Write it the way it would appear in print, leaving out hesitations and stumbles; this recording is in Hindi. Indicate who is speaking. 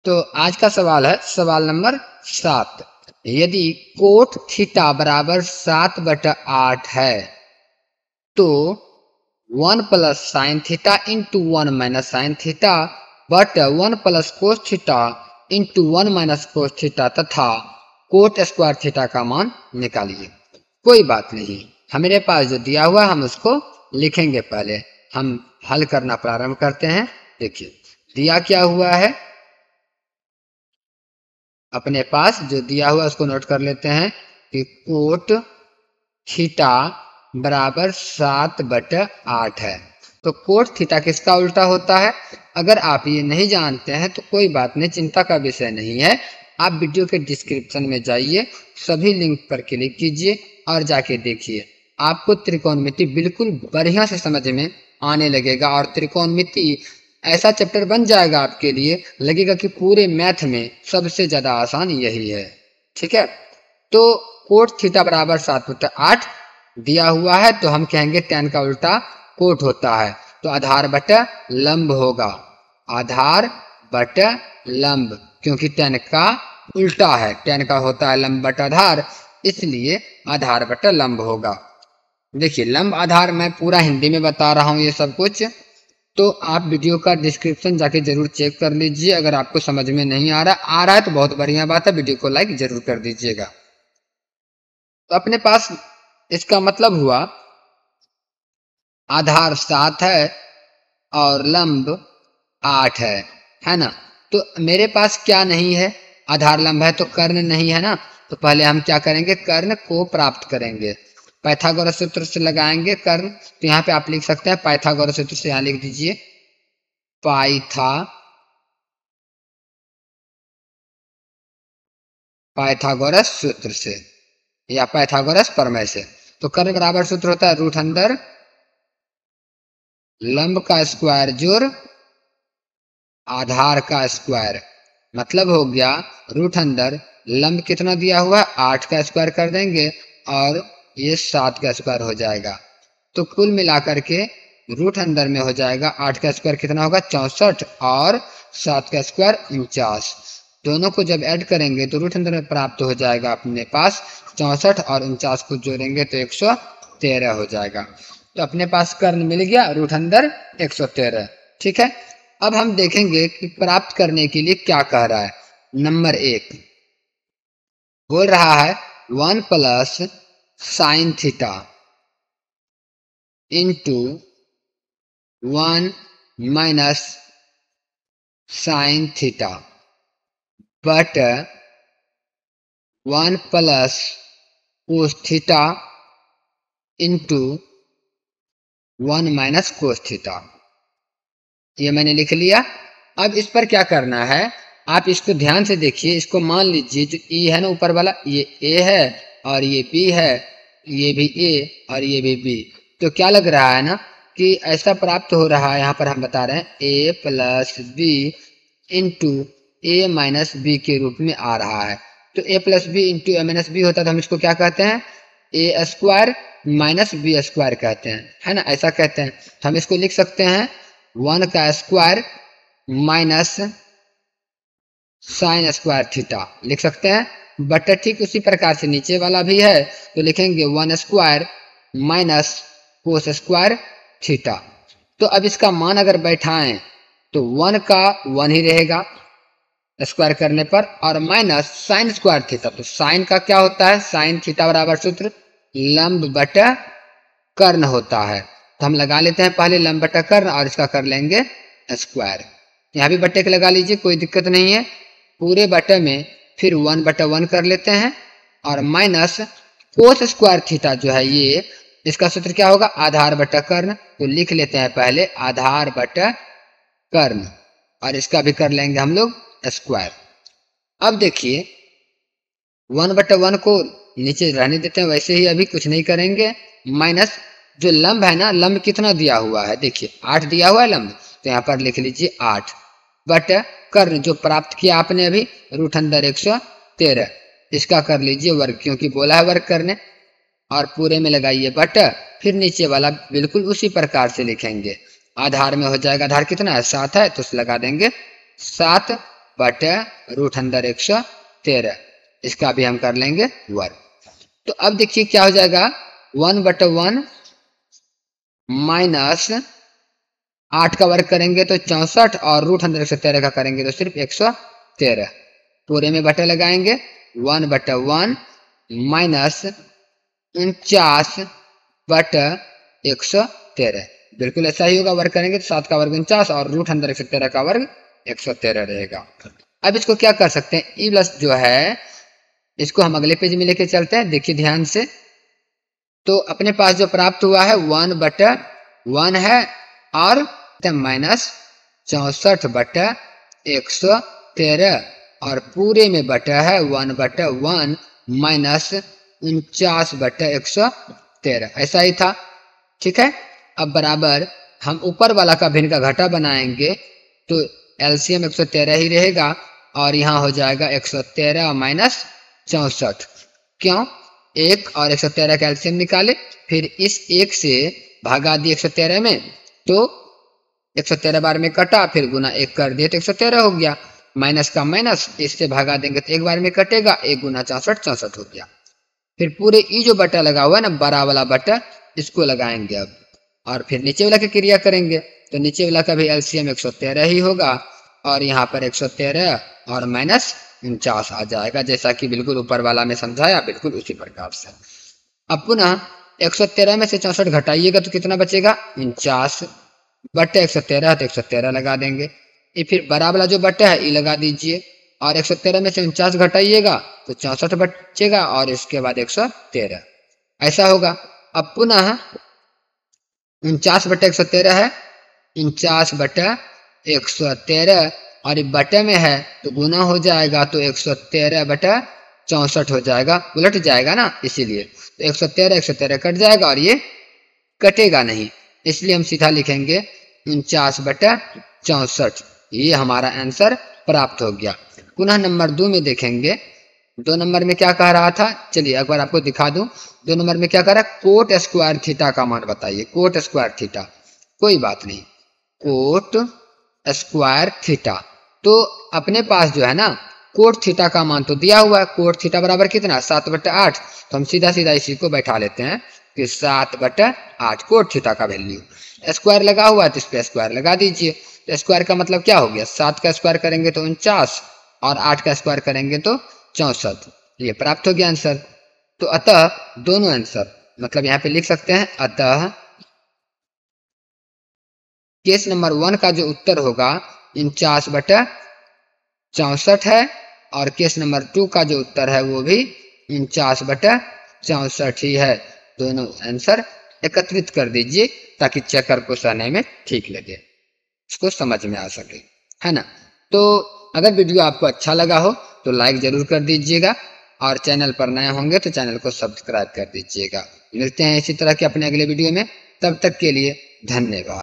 Speaker 1: तो आज का सवाल है सवाल नंबर 7। यदि कोट थीटा बराबर 7/8 है तो 1 plus sine theta into 1 minus sine theta but 1 plus cos theta into 1 minus cos theta तथा कोट स्क्वायर थीटा का मान निकालिए। कोई बात नहीं, हमारे पास जो दिया हुआ हम उसको लिखेंगे। पहले हम हल करना प्रारंभ करते हैं। देखिए दिया क्या हुआ है, अपने पास जो दिया हुआ उसको नोट कर लेते हैं कि कोट थीटा बराबर 7/8 है। तो कोट थीटा किसका उल्टा होता है? अगर आप ये नहीं जानते हैं तो कोई बात नहीं, चिंता का विषय नहीं है। आप वीडियो के डिस्क्रिप्शन में जाइए, सभी लिंक पर क्लिक कीजिए और जाके देखिए। आपको त्रिकोणमिति बिल्कुल बढ़िया से समझ में आने लगेगा और त्रिकोणमिति ऐसा चैप्टर बन जाएगा आपके लिए, लगेगा कि पूरे मैथ में सबसे ज्यादा आसान यही है। ठीक है, तो कोट थीटा बराबर 7/8 दिया हुआ है तो हम कहेंगे tan का उल्टा कोट होता है, तो आधार बटा लंब होगा। आधार बटा लंब, क्योंकि tan का उल्टा है, tan का होता है लंब बटा आधार, इसलिए आधार बटा लंब होगा। देखिए लंब आधार मैं पूरा हिंदी में बता रहा हूँ ये सब कुछ, तो आप वीडियो का डिस्क्रिप्शन जाके जरूर चेक कर लीजिए। अगर आपको समझ में नहीं आ रहा है तो बहुत बढ़िया बात है, वीडियो को लाइक जरूर कर दीजिएगा। तो अपने पास इसका मतलब हुआ आधार 7 है और लंब 8 है ना। तो मेरे पास क्या नहीं है, आधार लंब है तो कर्ण नहीं है ना। तो पहले हम क्या करेंगे, कर्ण को प्राप्त करेंगे। पाइथागोरस सूत्र से लगाएंगे कर्ण, तो यहाँ पे आप लिख सकते हैं पाइथागोरस सूत्र से, यहाँ लिख दीजिए पाइथागोरस सूत्र से या पाइथागोरस प्रमेय से। तो कर्ण बराबर सूत्र होता है रूट अंदर लंब का स्क्वायर जोड़ आधार का स्क्वायर, मतलब हो गया रूट अंदर लंब कितना दिया हुआ है 8 का स्क्वायर कर देंगे और ये 7 का स्क्वायर हो जाएगा। तो कुल मिलाकर के रूट अंदर में हो जाएगा 8 का स्क्वायर कितना होगा 64 और 7 का स्क्वायर 49। दोनों को जब ऐड करेंगे तो रूट अंदर में प्राप्त हो जाएगा अपने पास 64 और 49 को जोड़ेंगे तो 113 हो जाएगा। तो अपने पास कर्ण मिल गया, रूट अंदर 113। ठीक है, अब हम देखेंगे कि प्राप्त करने के लिए क्या कह रहा है। नंबर 1 बोल रहा है 1 plus sine theta into 1 minus sine theta but 1 plus cos theta into 1 minus cos theta. ये मैंने लिख लिया। अब इस पर क्या करना है, आप इसको ध्यान से देखिए। इसको मान लीजिए जो ई है ना ऊपर वाला, ये ए है और ये बी है, ये भी ए और ये भी बी। तो क्या लग रहा है ना कि ऐसा प्राप्त हो रहा है, यहाँ पर हम बता रहे हैं ए प्लस बी इंटू ए माइनस बी के रूप में आ रहा है। तो ए प्लस बी इंटू ए माइनस बी होता है तो हम इसको क्या कहते हैं, ए स्क्वायर माइनस बी स्क्वायर कहते हैं, है ना, ऐसा कहते हैं। तो हम इसको लिख सकते हैं 1 का square minus sine square theta लिख सकते हैं, बट ठीक उसी प्रकार से नीचे वाला भी है तो लिखेंगे 1 square minus cos square theta. तो अब इसका मान अगर बैठाएं तो 1 का 1 ही रहेगा स्क्वायर करने पर, और माइनस साइन स्क्वायर थीटा। तो साइन का क्या होता है, साइन थीटा बराबर सूत्र लंब बटा कर्ण होता है। तो हम लगा लेते हैं पहले लंब बटा कर्ण और इसका कर लेंगे स्क्वायर। यहाँ भी बट्टे के लगा लीजिए, कोई दिक्कत नहीं है। पूरे बटे में फिर 1/1 कर लेते हैं और माइनस कोस स्क्वायर थीटा जो है ये, इसका सूत्र क्या होगा आधार बटा कर्ण। तो लिख लेते हैं पहले आधार बटा कर्ण और इसका भी कर लेंगे हम लोग स्क्वायर। अब देखिए 1/1 को नीचे रहने देते हैं वैसे ही, अभी कुछ नहीं करेंगे। माइनस जो लंब है ना, लंब कितना दिया हुआ है, देखिए 8 दिया हुआ है लंब, तो यहाँ पर लिख लीजिए 8 बट कर्ण जो प्राप्त किया आपने अभी रूट अंदर 113, इसका कर लीजिए वर्ग, क्योंकि बोला है वर्ग करने, और पूरे में लगाइए बट, फिर नीचे वाला बिल्कुल उसी प्रकार से लिखेंगे। आधार में हो जाएगा, आधार कितना है 7 है तो लगा देंगे 7 बटे रूट अंदर 113, इसका भी हम कर लेंगे वर्ग। तो अब देखिए क्या हो जाएगा, 1/1 माइनस 8 का वर्ग करेंगे तो 64 और रूट अंदर 113 का करेंगे तो सिर्फ 113, पूरे में बटे लगाएंगे 1/1 माइनस 49/113, बिल्कुल ऐसा ही होगा। वर्ग करेंगे तो 7 का वर्ग 49 और रूट अंदर 113 का वर्ग 113 रहेगा। अब इसको क्या कर सकते हैं, ई प्लस जो है इसको हम अगले पेज में लेके चलते हैं, देखिए ध्यान से। तो अपने पास जो प्राप्त हुआ है 1/1 है और माइनस 64/113 और पूरे में बटा है 1/1 माइनस 49/113, ऐसा ही था। ठीक है, अब बराबर हम ऊपर वाला का भिन्न का घटा बनाएंगे तो एलसीएम 113 ही रहेगा और यहाँ हो जाएगा 113 माइनस 64। क्यों, 1 और 113 का एलसीएम निकाले, फिर इस 1 से भागा दिए 113 में तो 113 बार में कटा, फिर गुना 1 कर दिए तो 113 हो गया, माइनस का माइनस इससे भागा देंगे तो एक बार में कटेगा, 1 गुना 64 64 हो गया। फिर पूरे ई जो बटा लगा हुआ है ना, बड़ा वाला बटा, इसको लगाएंगे अब और फिर नीचे वाला की क्रिया करेंगे तो नीचे वाला का भी एलसीएम 113 ही होगा और यहाँ पर 113 और माइनस 49 आ जाएगा, जैसा कि बिल्कुल ऊपर वाला में समझाया, बिल्कुल उसी प्रकार से। अब पुनः 113 में से 64 घटाइएगा तो कितना बचेगा, 49 बटे 113 तो 113 लगा देंगे, ये फिर बड़ा वाला जो बटा है ये लगा दीजिए और 113 में से 49 घटाइएगा तो 64 बचेगा और इसके बाद 113, ऐसा होगा। अब पुनः 49/113 है, 49/113 और ये बटे में है तो गुना हो जाएगा तो 113/64 हो जाएगा, उलट जाएगा ना, इसीलिए तो 113 कट जाएगा और ये कटेगा नहीं, इसलिए हम सीधा लिखेंगे 49/64, ये हमारा आंसर प्राप्त हो गया। पुनः नंबर 2 में देखेंगे, 2 नंबर में क्या कह रहा था, चलिए एक बार आपको दिखा दूं। 2 नंबर में क्या कह रहा है, कोट स्क्वायर थीटा का मान बताइए, कोट स्क्वायर थीटा, कोई बात नहीं, कोट स्क्वायर थीटा। तो अपने पास जो है ना कोट थीटा का मान तो दिया हुआ है, कोट थीटा बराबर कितना 7/8, तो हम सीधा सीधा इसी को बैठा लेते हैं कि 7/8 कोट थीटा का वैल्यू, स्क्वायर लगा हुआ है तो इस पर स्क्वायर लगा दीजिए। तो स्क्वायर का मतलब क्या हो गया, 7 का स्क्वायर करेंगे तो 49 और 8 का स्क्वायर करेंगे तो 64, ये प्राप्त हो गया आंसर। तो अतः दोनों आंसर, मतलब यहाँ पे लिख सकते हैं, अतः केस नंबर 1 का जो उत्तर होगा 49/64 है और केस नंबर 2 का जो उत्तर है वो भी 49/64 ही है। दोनों आंसर एकत्रित कर दीजिए ताकि चक्कर को सहने में ठीक लगे, इसको समझ में आ सके, है ना। तो अगर वीडियो आपको अच्छा लगा हो तो लाइक जरूर कर दीजिएगा और चैनल पर नए होंगे तो चैनल को सब्सक्राइब कर दीजिएगा। मिलते हैं इसी तरह के अपने अगले वीडियो में, तब तक के लिए धन्यवाद।